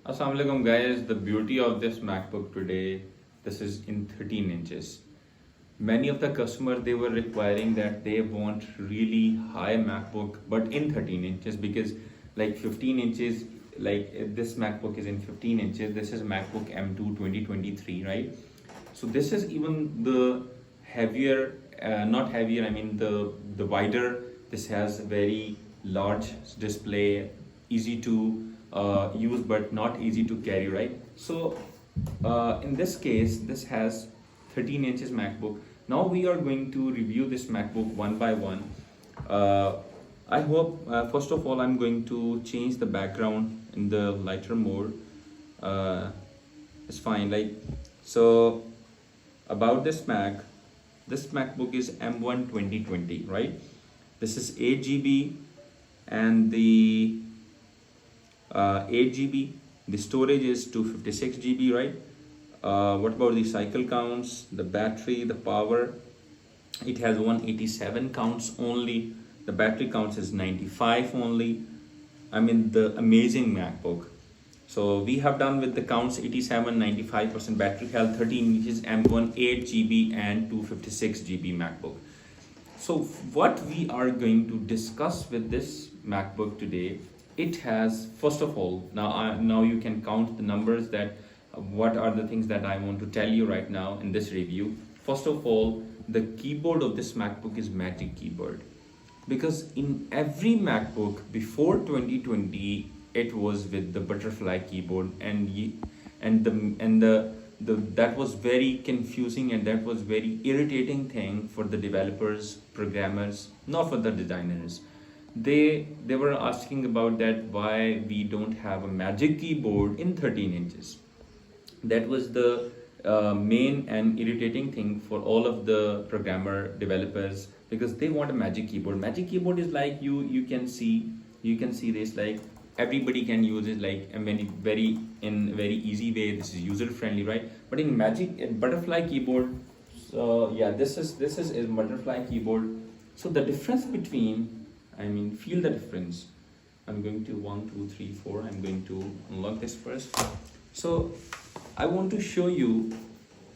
Assalamualaikum guys, the beauty of this MacBook today, this is in 13 inches. Many of the customers, they were requiring that they want really high MacBook but in 13 inches, because like 15 inches, this MacBook is in 15 inches. This is MacBook M2 2023, right? So this is even the heavier, not heavier, I mean the wider. This has very large display, easy to use but not easy to carry, right? So in this case, this has 13 inches MacBook. Now we are going to review this MacBook one by one. I hope, first of all, I'm going to change the background in the lighter mode. It's fine, so about this MacBook is M1 2020, right? This is 8 GB and the 8 GB. The storage is 256 GB, right? What about the cycle counts, the battery, the power? It has 187 counts only. The battery counts is 95 only. I mean, the amazing MacBook. So we have done with the counts 87, 95% battery health, 13 inches, M1, 8 GB and 256 GB MacBook. So what we are going to discuss with this MacBook today, it has, first of all, now you can count the numbers that what are the things that I want to tell you right now in this review. First of all, the keyboard of this MacBook is Magic Keyboard, because in every MacBook before 2020 it was with the butterfly keyboard, that was very confusing and that was very irritating thing for the developers, programmers, not for the designers. They were asking about that, why we don't have a Magic Keyboard in 13 inches. That was the main and irritating thing for all of the programmer developers, because they want a Magic Keyboard. Magic Keyboard is like you can see this, like everybody can use it, like in very easy way. This is user friendly, right? But in butterfly keyboard, so yeah, this is a butterfly keyboard. So the difference between, I mean, feel the difference. I'm going to 1 2 3 4. I'm going to unlock this first. So I want to show you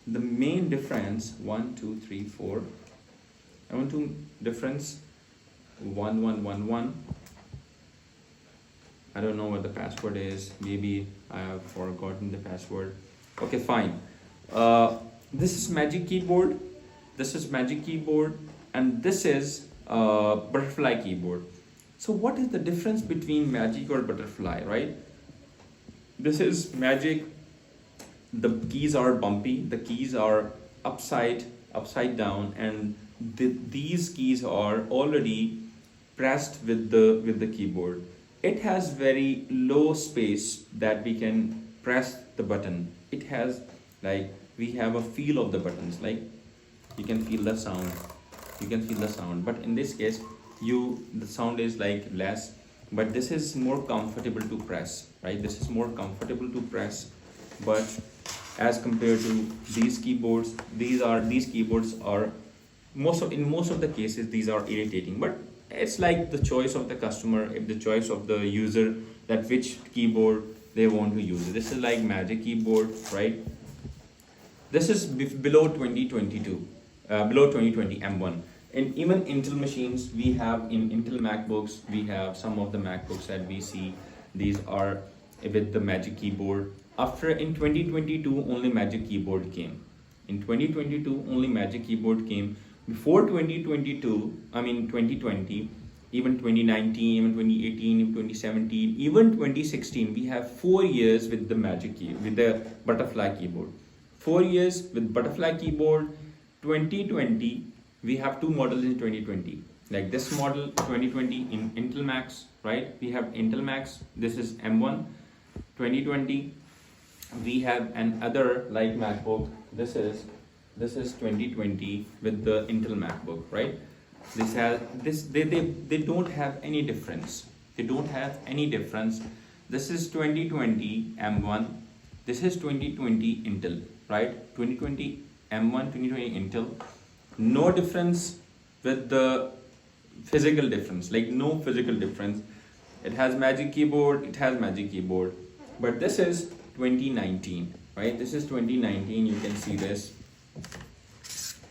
the main difference. 1 2 3 4. I want to difference 1 1 1 1. I don't know what the password is. Maybe I have forgotten the password. Okay, fine. This is Magic Keyboard. This is Magic Keyboard, and this is butterfly keyboard. So what is the difference between Magic or butterfly, right? This is Magic. The keys are bumpy. The keys are upside down, and these keys are already pressed with the keyboard. It has very low space that we can press the button. It has, like, we have a feel of the buttons, like you can feel the sound. But in this case, the sound is like less, but this is more comfortable to press, right? This is more comfortable to press, but as compared to these keyboards, these keyboards are in most of the cases these are irritating. But it's like the choice of the customer, if the choice of the user, that which keyboard they want to use. This is like Magic Keyboard, right? This is below 2022, below 2020 M1. And even Intel machines, we have in Intel MacBooks, we have some of the MacBooks that we see, these are with the Magic Keyboard. After in 2022 only Magic Keyboard came. In 2022 only Magic Keyboard came. Before 2022, I mean 2020, even 2019, even 2018, even 2017, even 2016, we have 4 years with the with the butterfly keyboard. 4 years with butterfly keyboard. 2020, we have 2 models in 2020. Like this model 2020 in Intel Max, right? We have Intel Max. This is M1. 2020, we have another like MacBook. This is 2020 with the Intel MacBook, right? They don't have any difference. This is 2020 M1. This is 2020 Intel, right? 2020 M1, 2020 Intel. No difference with the physical difference, like no physical difference. It has Magic Keyboard. But this is 2019, right? This is 2019, you can see this.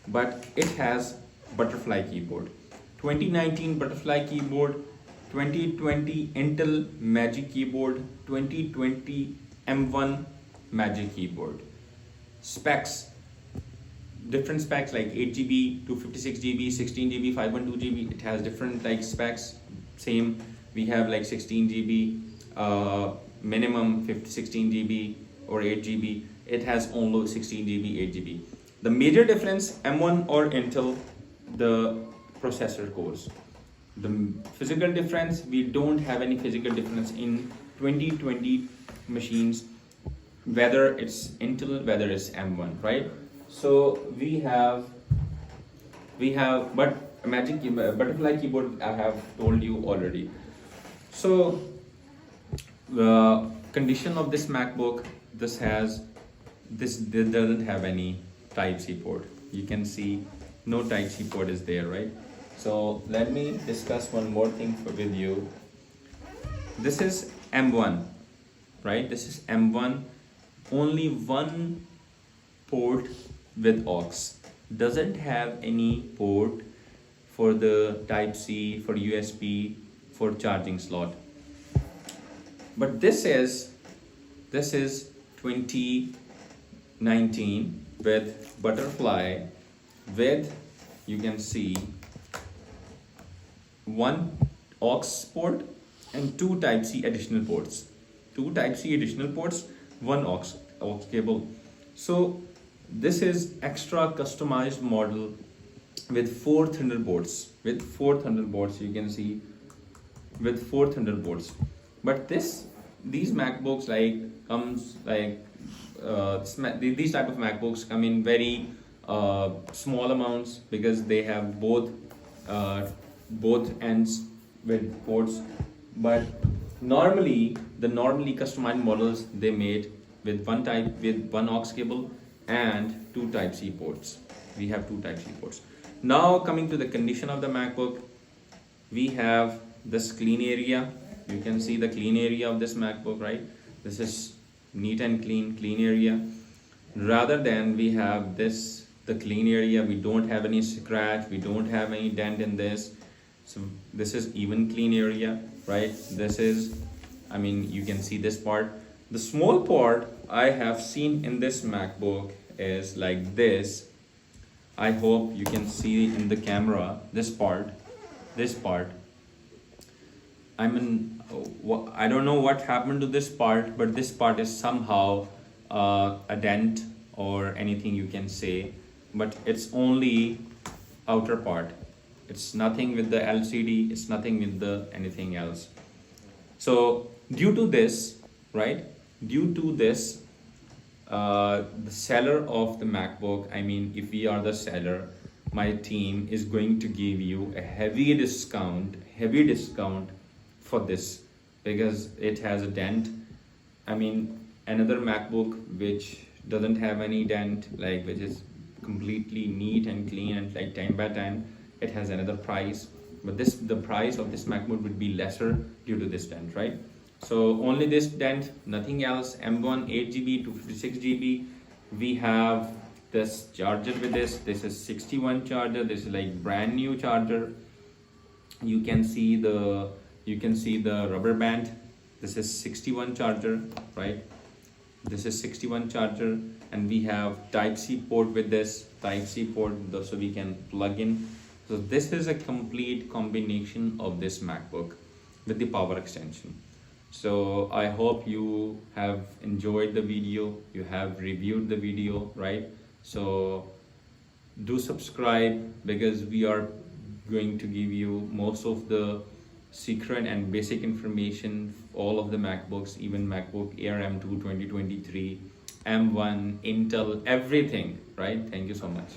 But it has butterfly keyboard. 2019 butterfly keyboard, 2020 Intel Magic Keyboard, 2020 M1 Magic Keyboard. Specs, different specs like 8GB, 256GB, 16GB, 512GB. It has different like specs. Same, we have like 16GB, minimum 16GB or 8GB. It has only 16GB, 8GB. The major difference, M1 or Intel, the processor cores. The physical difference, we don't have any physical difference in 2020 machines, whether it's Intel, whether it's M1, right? So we have, but Magic Keyboard, butterfly keyboard, I have told you already. So the condition of this MacBook, this doesn't have any Type-C port. You can see no Type-C port is there, right? So let me discuss one more thing with you. This is M1, right? This is M1, only one port with aux. Doesn't have any port for the Type-C, for USB, for charging slot. But this is 2019 with butterfly, with, you can see, one aux port and two Type-C additional ports. Two Type-C additional ports, one aux cable. So this is extra customized model with 4 Thunderbolts. With 4 Thunderbolts, you can see, with 4 Thunderbolts. But these MacBooks like comes like these type of MacBooks come in very small amounts because they have both ends with ports. But normally customized models they made with one aux cable and two Type-C ports. We have two Type-C ports. Now coming to the condition of the MacBook, we have this clean area. You can see the clean area of this MacBook, right? This is neat and clean area. Rather than we have the clean area, we don't have any scratch, we don't have any dent in this. So this is even clean area, right? This is, I mean, you can see this part. The small part I have seen in this MacBook is like this. I hope you can see in the camera this part. I mean, I don't know what happened to this part, but this part is somehow a dent or anything you can say, but it's only outer part. It's nothing with the LCD, it's nothing with the anything else. So due to this, right, the seller of the MacBook, I mean, if we are the seller, my team is going to give you a heavy discount for this because it has a dent. I mean, another MacBook which doesn't have any dent, like which is completely neat and clean and like 10 by 10, it has another price. But the price of this MacBook would be lesser due to this dent, right? So only this dent, nothing else. M1 8GB to 56GB. We have this charger with this. This is 61 charger. This is like brand new charger. You can see the rubber band. This is 61 charger, right? This is 61 charger, and we have Type-C port with this Type-C port, so we can plug in. So this is a complete combination of this MacBook with the power extension. So I hope you have enjoyed the video, you have reviewed the video, right? So do subscribe because we are going to give you most of the secret and basic information, all of the MacBooks, even MacBook Air M2 2023, M1, Intel, everything, right? Thank you so much.